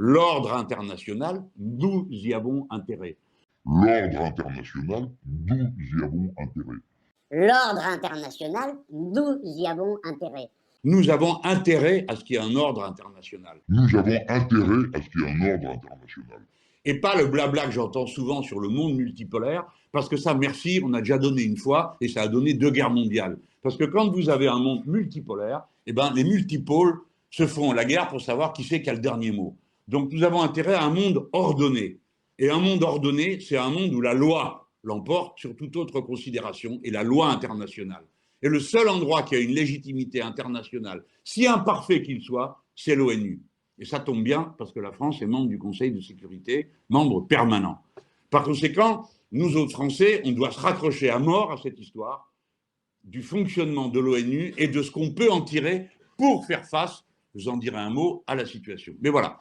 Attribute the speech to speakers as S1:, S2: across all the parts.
S1: l'ordre international, nous y avons intérêt.
S2: L'ordre international, nous y avons intérêt.
S3: L'ordre international, nous y avons intérêt.
S1: Nous avons intérêt à ce qu'il y ait un ordre international.
S2: Nous avons intérêt à ce qu'il y ait un ordre international.
S1: Et pas le blabla que j'entends souvent sur le monde multipolaire, parce que ça, merci, on a déjà donné une fois, et ça a donné 2 guerres mondiales. Parce que quand vous avez un monde multipolaire, eh ben, les multipôles se font la guerre pour savoir qui c'est qui a le dernier mot. Donc nous avons intérêt à un monde ordonné. Et un monde ordonné, c'est un monde où la loi l'emporte sur toute autre considération, et la loi internationale. Et le seul endroit qui a une légitimité internationale, si imparfait qu'il soit, c'est l'ONU. Et ça tombe bien, parce que la France est membre du Conseil de sécurité, membre permanent. Par conséquent, nous autres Français, on doit se raccrocher à mort à cette histoire du fonctionnement de l'ONU et de ce qu'on peut en tirer pour faire face, je vous en dirai un mot, à la situation. Mais voilà,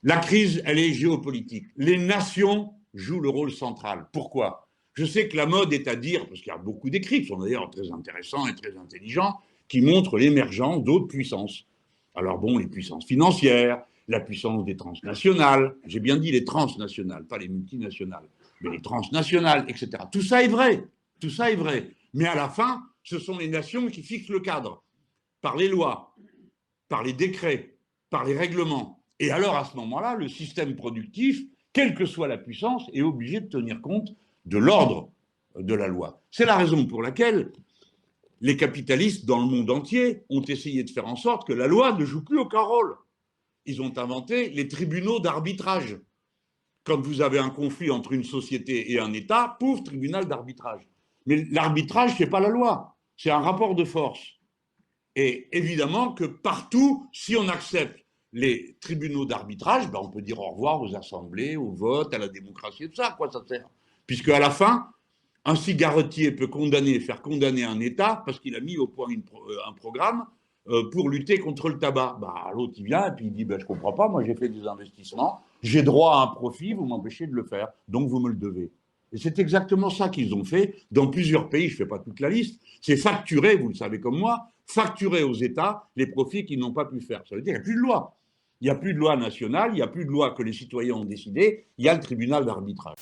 S1: la crise, elle est géopolitique. Les nations jouent le rôle central. Pourquoi ? Je sais que la mode est à dire, parce qu'il y a beaucoup d'écrits, qui sont d'ailleurs très intéressants et très intelligents, qui montrent l'émergence d'autres puissances. Alors bon, les puissances financières, la puissance des transnationales, j'ai bien dit les transnationales, pas les multinationales, mais les transnationales, etc. Tout ça est vrai, tout ça est vrai. Mais à la fin, ce sont les nations qui fixent le cadre, par les lois, par les décrets, par les règlements. Et alors, à ce moment-là, le système productif, quelle que soit la puissance, est obligé de tenir compte de l'ordre de la loi. C'est la raison pour laquelle les capitalistes dans le monde entier ont essayé de faire en sorte que la loi ne joue plus aucun rôle. Ils ont inventé les tribunaux d'arbitrage. Quand vous avez un conflit entre une société et un État, pouf, tribunal d'arbitrage. Mais l'arbitrage, ce n'est pas la loi, c'est un rapport de force. Et évidemment que partout, si on accepte les tribunaux d'arbitrage, ben on peut dire au revoir aux assemblées, au vote, à la démocratie, et tout ça, à quoi ça sert ? Puisque à la fin, un cigarettier peut faire condamner un État parce qu'il a mis au point un programme pour lutter contre le tabac. Bah, l'autre, il vient et puis il dit je ne comprends pas, moi j'ai fait des investissements, j'ai droit à un profit, vous m'empêchez de le faire, donc vous me le devez. Et c'est exactement ça qu'ils ont fait dans plusieurs pays, je ne fais pas toute la liste, c'est facturer, vous le savez comme moi, facturer aux États les profits qu'ils n'ont pas pu faire. Ça veut dire qu'il n'y a plus de loi. Il n'y a plus de loi nationale, il n'y a plus de loi que les citoyens ont décidé, il y a le tribunal d'arbitrage.